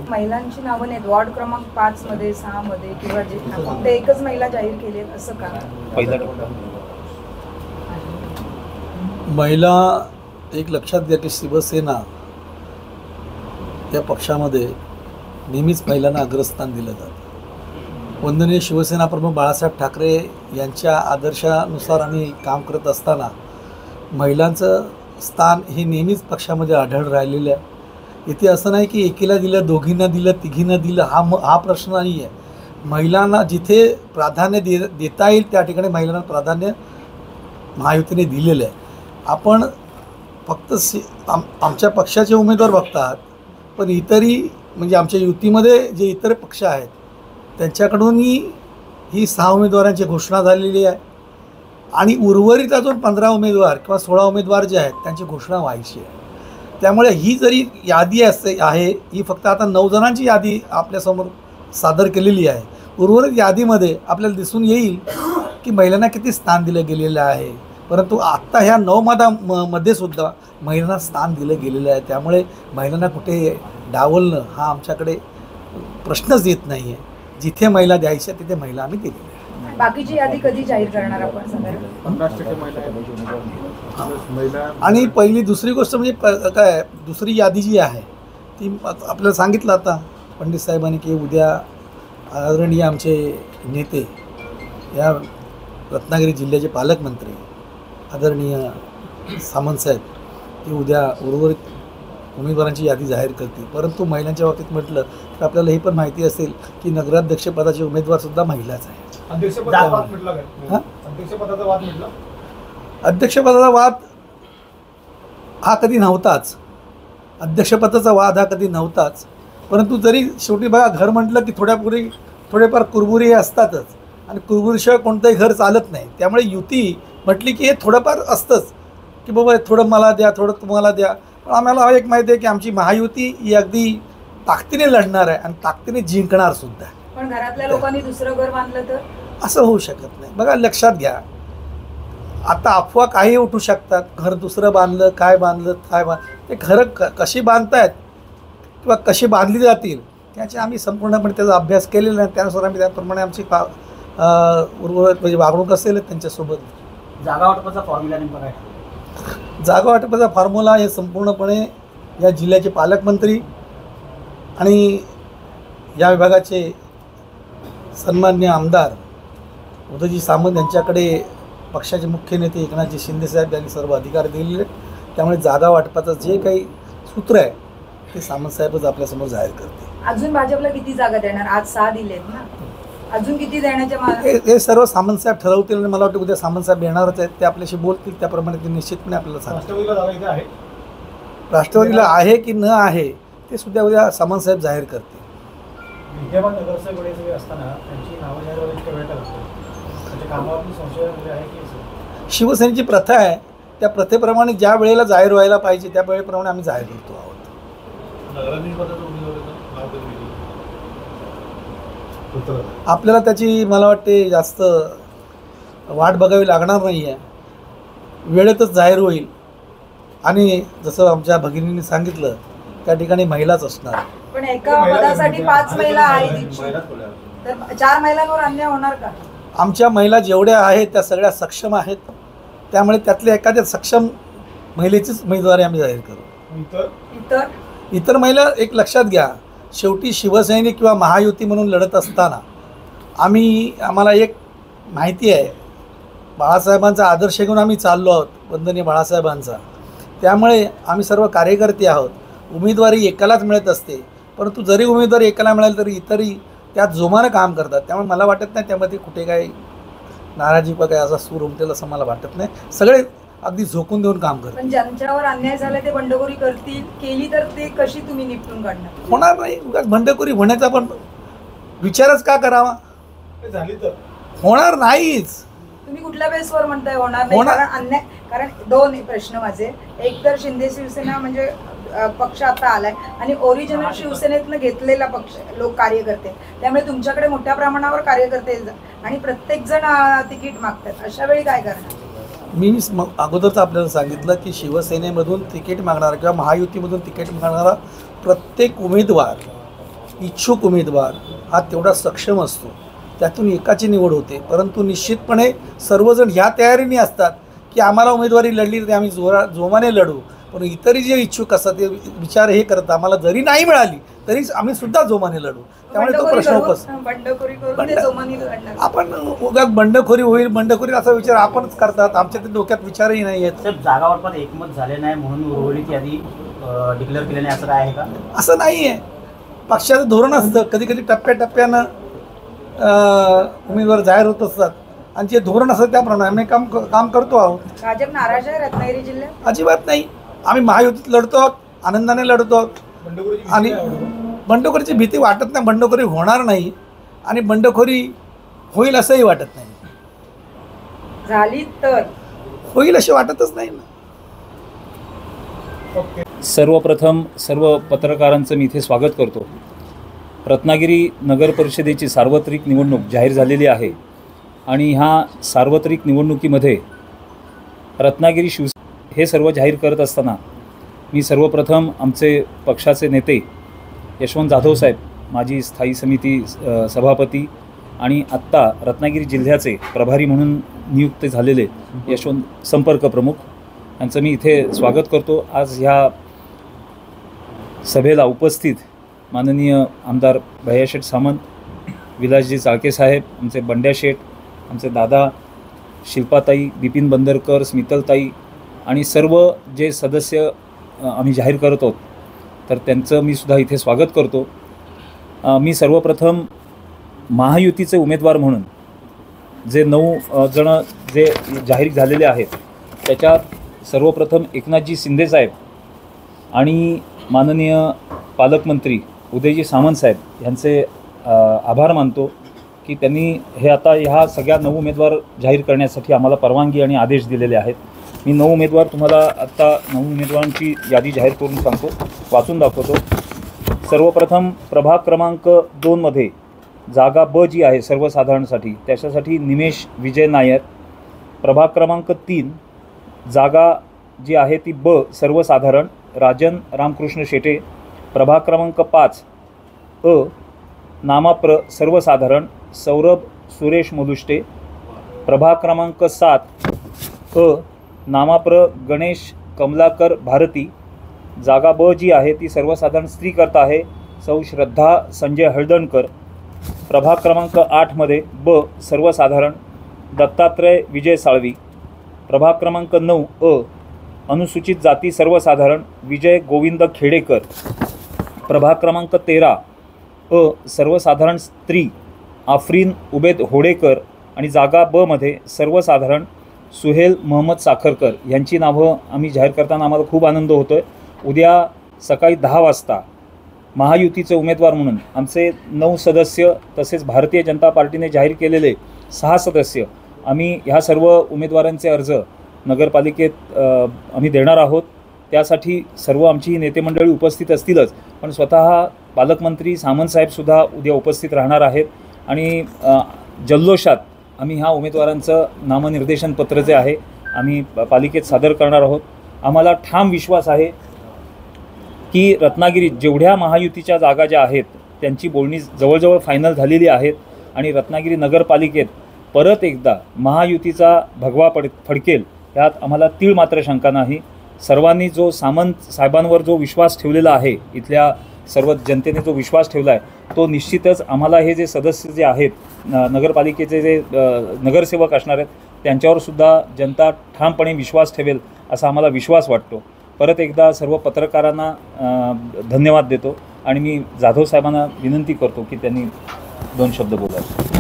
महिलांची नावं नाहीत वॉर्ड क्रमांक 5 मध्ये 6 मध्ये किंवा जे फक्त एकच महिला जाहीर केली आहे असं का? महिला एक लक्षात घ्या की शिवसेना या पक्षामध्ये नेहमीच महिलांना अग्रस्थान दिलं जातं। वंदनीय शिवसेना प्रमुख बाळासाहेब ठाकरे यांच्या आदर्शानुसार आम्ही काम करत असताना महिलांचं स्थान हे नेहमीच पक्षामध्ये आढळ राहिलेलं आहे। इथे असं नाही की एकीला दिलं, दोघींना दिलं, तिघींना दिलं, हा प्रश्न नाही आहे। महिलांना जिथे प्राधान्य देता येईल त्या ठिकाणी महिलांना प्राधान्य महायुतीने दिलेलं आहे। आपण फक्त आमच्या पक्षाचे उमेदवार बघतात, पण इतरही म्हणजे आमच्या युतीमध्ये जे इतर पक्ष आहेत त्यांच्याकडूनही ही 6 उमेदवारांची घोषणा झालेली आहे आणि उर्वरित अजून 15 उमेदवार किंवा 16 उमेदवार जे आहेत त्यांची घोषणा व्हायची आहे। त्यामुळे ही जरी यादी आहे ही फक्त आता 9 जणांची यादी आपल्यासमोर सादर केलेली आहे। उर्वरित यादीमध्ये आपल्याला दिसून येईल की महिलांना किती स्थान दिलं गेलेलं आहे, परंतु आत्ता ह्या 9 मध्ये सुद्धा महिलांना स्थान दिलं गेलेलं आहे। त्यामुळे महिलांना कुठे डावलणं हा आमच्याकडे प्रश्नच येत नाही आहे। जिथे महिला द्यायच्या तिथे महिला आम्ही दिलेल्या आहे। बाकीची यादी कधी जाहीर करणार आपण? आणि पहिली दुसरी गोष्ट म्हणजे काय, दुसरी यादी जी आहे ती आपल्याला सांगितलं आता पंडित साहेबांनी की उद्या आदरणीय आमचे नेते या रत्नागिरी जिल्ह्याचे पालकमंत्री आदरणीय सामंतसाहेब हे उद्या उर्वरित उमेदवारांची यादी जाहीर करतील। परंतु महिलांच्या बाबतीत म्हटलं तर आपल्याला ही पण माहिती असेल की नगराध्यक्षपदाचे उमेदवारसुद्धा महिलाच आहेत। अध्यक्षपदाचा वाद हा कधी नव्हताच, अध्यक्षपदाचा वाद हा कधी नव्हताच। परंतु जरी शेवटी बघा घर म्हटलं की थोडेफार कुरबुरी हे असतातच आणि कुरबुरीशिवाय कोणतंही घर चालत नाही। त्यामुळे युती म्हटली की हे थोडंफार असतंच की बाबा थोडं मला द्या, थोडं तुम्हाला द्या। पण आम्हाला एक माहिती आहे की आमची महायुती ही अगदी ताकदीने लढणार आहे आणि ताकदीने जिंकणार सुद्धा। पण घरातल्या लोकांनी दुसरं घर बांधलं तर असं होऊ शकत नाही। बघा लक्षात घ्या, आता अफवा काही उठू शकतात, घर दुसरं बांधलं, काय बांधलं, ते घरं कशी बांधतायत किंवा कशी बांधली जातील त्याचे आम्ही संपूर्णपणे त्याचा अभ्यास केलेला आहे। त्यानुसार आम्ही त्याप्रमाणे आमची उर्वरित म्हणजे वागणूक असेल त्यांच्यासोबत। जागा वाटपाचा फॉर्म्युला नेमका काय? जागा वाटपाचा फॉर्म्युला हे संपूर्णपणे या जिल्ह्याचे पालकमंत्री आणि या विभागाचे सन्माननीय आमदार उदयजी सामंत यांच्याकडे पक्षाचे मुख्य नेते एकनाथजी शिंदेसाहेब यांनी सर्व अधिकार दिलेले। त्यामुळे जागा वाटपाचं जे काही सूत्र आहे ते सामंतसाहेबच आपल्यासमोर जाहीर करते। अजून भाजपला किती जागा देणार? आज 6 दिलेत ना, अजून किती देण्याच्या हे सर्व सामंतसाहेब ठरवतील आणि मला वाटतं उद्या सामंतसाहेब येणारच आहेत, ते आपल्याशी बोलतील, त्याप्रमाणे ते निश्चितपणे आपल्याला सांगतील। राष्ट्रवादीला आहे की न आहे ते सुद्धा उद्या सामंतसाहेब जाहीर करतील। विद्यमान नगरसेवक असताना त्यांची नावं जाहीर व्हायला इतका वेळ का लागतो? म्हणजे कामावरती संशय आहे की शिवसेनेची प्रथा आहे, त्या प्रथेप्रमाणे ज्या वेळेला जाहीर व्हायला पाहिजे त्या वेळेप्रमाणे आम्ही जाहीर करतो आहोत। आपल्याला त्याची मला वाटते जास्त वाट बघावी लागणार नाही आहे, वेळेतच जाहीर होईल। आणि जसं आमच्या भगिनींनी सांगितलं त्या ठिकाणी महिलाच असणार। पण एका पदासाठी 5 महिला आहेत, तर 4 महिलांवर अन्याय होणार का? आमच्या महिला जेवढ्या आहेत त्या सगळ्या सक्षम आहेत, त्यामुळे त्यातल्या एखाद्या सक्षम महिलेचीच उमेदवारी आम्ही जाहीर करू। इतर महिला एक लक्षात घ्या, शेवटी शिवसैनिक किंवा महायुती म्हणून लढत असताना आम्हाला एक माहिती आहे, बाळासाहेबांचा आदर्श घेऊन आम्ही चाललो आहोत, वंदनीय बाळासाहेबांचा। त्यामुळे आम्ही सर्व कार्यकर्ते आहोत। उमेदवारी एकालाच मिळत असते, परंतु जरी उमेदवारी एकाला मिळाली तरी इतरही त्यात जोमानं काम करतात। त्यामुळे मला वाटत नाही त्यामध्ये कुठे काही नाराजी किंवा काही असा सूर उमटेल असं मला वाटत नाही। सगळे अगदी झोकून देऊन काम करतात। पण ज्यांच्यावर अन्याय झाला ते बंडखोरी केली तर ते कशी तुम्ही निपटून काढणार? होणार नाही, उगाच बंडखोरी होण्याचा पण विचारच का करावा? झाली तर होणार नाहीच। तुम्ही कुठल्या बेसवर म्हणताय होणार नाही? कारण अन्याय कारण दोन प्रश्न माझे. एक तर शिंदे शिवसेना म्हणजे पक्ष आता आलाय आणि ओरिजिनल शिवसेनेतनं घेतलेला पक्ष लोक कार्यकर्ते, त्यामुळे तुमच्याकडे मोठ्या प्रमाणावर कार्यकर्ते आणि प्रत्येक जण तिकीट मागतात. अशा वेळी काय करणार? मी अगोदरच आपल्याला सांगितलं की शिवसेनेमधून तिकीट मागणारा किंवा महायुतीमधून तिकीट मागणारा प्रत्येक उमेदवार, इच्छुक उमेदवार हा तेवढा सक्षम असतो, त्यातून एकाची निवड होते. परंतु निश्चितपणे सर्वजण ह्या तयारीने असतात की आम्हाला उमेदवारी लढली तर आम्ही जोमाने लढू, पण इतरही जे इच्छुक असतात ते विचार हे करतात आम्हाला जरी नाही मिळाली तरी आम्ही सुद्धा जोमाने लढू. त्यामुळे तो प्रश्न बंडखोरी करून ते जोमाने लढणार. आपण उगाच बंडखोरी होईल बंडखोरी असा विचार आपणच करतात, आमच्या ते डोक्यात विचारही नाही आहेत. जागावर पण एकमत झाले नाही म्हणून उर्वरित यादी डिक्लेअर केले नाही असं काय आहे का? असं नाही आहे. पक्षाचं धोरण असतं, कधी कधी टप्प्याटप्प्यानं उमेदवार जाहीर होत असतात आणि जे धोरण असतं त्याप्रमाणे आम्ही काम करतो आहोत. भाजप नाराज आहे रत्नागिरी जिल्ह्यात? अजिबात नाही. आम्ही महायुतीत लढतो, आनंदाने लढतो आणि बंडखोरीची भीती वाटत नाही. बंडखोरी होणार नाही आणि बंडखोरी होईल असंही वाटत नाही. झाली तर होईल असे वाटतच नाही ना. सर्वप्रथम सर्व पत्रकारांचं मी इथे स्वागत करतो. रत्नागिरी नगर परिषदेची सार्वत्रिक निवडणूक जाहीर झालेली आहे आणि ह्या सार्वत्रिक निवडणुकीमध्ये रत्नागिरी हे सर्व जाहीर करत असताना मी सर्वप्रथम आमचे पक्षाचे नेते यशवंत जाधव साहेब, माजी स्थायी समिती सभापती आणि आत्ता रत्नागिरी जिल्ह्याचे प्रभारी म्हणून नियुक्त झालेले यशवंत संपर्क प्रमुख यांचं मी इथे स्वागत करतो. आज ह्या सभेला उपस्थित माननीय आमदार भैयाशेठ सामंत, विलासजी चाळके साहेब, आमचे बंड्या शेठ, आमचे दादा शिल्पाताई, बिपिन बंदरकर, स्मितलताई आणि सर्व जे सदस्य आम्ही जाहीर करत आहोत तर त्यांचं मी सुद्धा इथे स्वागत करतो. मी सर्वप्रथम महायुतीचे उमेदवार म्हणून जे 9 जण जे जाहीर झालेले आहेत त्याच्यात सर्वप्रथम एकनाथजी शिंदेसाहेब आणि माननीय पालकमंत्री उदयजी सामंत साहेब यांचे आभार मानतो की त्यांनी हे आता ह्या सगळ्या 9 उमेदवार जाहीर करण्यासाठी आम्हाला परवानगी आणि आदेश दिलेले आहेत. मी 9 उमेदवार तुम्हाला आत्ता 9 उमेदवारांची यादी जाहीर करून सांगतो, वाचून दाखवतो. सर्वप्रथम प्रभाग क्रमांक 2मध्ये जागा ब जी आहे सर्वसाधारणसाठी त्याच्यासाठी निमेश विजय नायर. प्रभाग क्रमांक 3 जागा जी आहे ती ब सर्वसाधारण राजन रामकृष्ण शेटे. प्रभाग क्रमांक 5 अ नामाप्र सर्वसाधारण सौरभ सुरेश मुलुष्टे. प्रभाग क्रमांक 7 अ नामाप्र गणेश कमलाकर भारती. जागा ब जी आहे ती सर्वसाधारण स्त्रीकरता आहे सौ श्रद्धा संजय हळदणकर. प्रभाग क्रमांक 8मध्ये ब सर्वसाधारण दत्तात्रय विजय साळवी. प्रभाग क्रमांक 9 अ अनुसूचित जाती सर्वसाधारण विजय गोविंद खेडेकर. प्रभाग क्रमांक 13 अ सर्वसाधारण स्त्री आफरीन उबेद होडेकर आणि जागा ब मध्ये सर्वसाधारण सुहेल मोहम्मद साखरकर यांची नावं आम्ही जाहीर करताना आम्हाला खूप आनंद होतो आहे. उद्या सकाळी 10 वाजता महायुतीचे उमेदवार म्हणून आमचे 9 सदस्य तसेच भारतीय जनता पार्टीने जाहीर केलेले 6 सदस्य आम्ही ह्या सर्व उमेदवारांचे अर्ज नगरपालिकेत आम्ही देणार आहोत. त्यासाठी सर्व आमची नेते मंडळी उपस्थित असतीलच, पण स्वतः पालकमंत्री सामंतसाहेबसुद्धा उद्या उपस्थित राहणार आहेत आणि जल्लोषात आम्ही ह्या उमेदवारांचं नामनिर्देशन पत्र जे आहे आम्ही पालिकेत सादर करणार आहोत. आम्हाला ठाम विश्वास आहे की रत्नागिरीत जेवढ्या महायुतीच्या जागा ज्या आहेत त्यांची बोलणी जवळजवळ फायनल झालेली आहेत आणि रत्नागिरी नगरपालिकेत परत एकदा महायुतीचा भगवा फडकेल यात आम्हाला तीळ मात्र शंका नाही. सर्वांनी जो सामंत साहेबांवर जो विश्वास ठेवलेला आहे, इथल्या सर्व जनतेने जो विश्वास ठेवला आहे तो निश्चितच आम्हाला हे जे सदस्य जे आहेत नगरपालिकेचे जे नगरसेवक असणार आहेत त्यांच्यावरसुद्धा जनता ठामपणे विश्वास ठेवेल असा आम्हाला विश्वास वाटतो. परत एकदा सर्व पत्रकारांना धन्यवाद देतो आणि मी जाधव साहेबांना विनंती करतो की त्यांनी 2 शब्द बोलावे.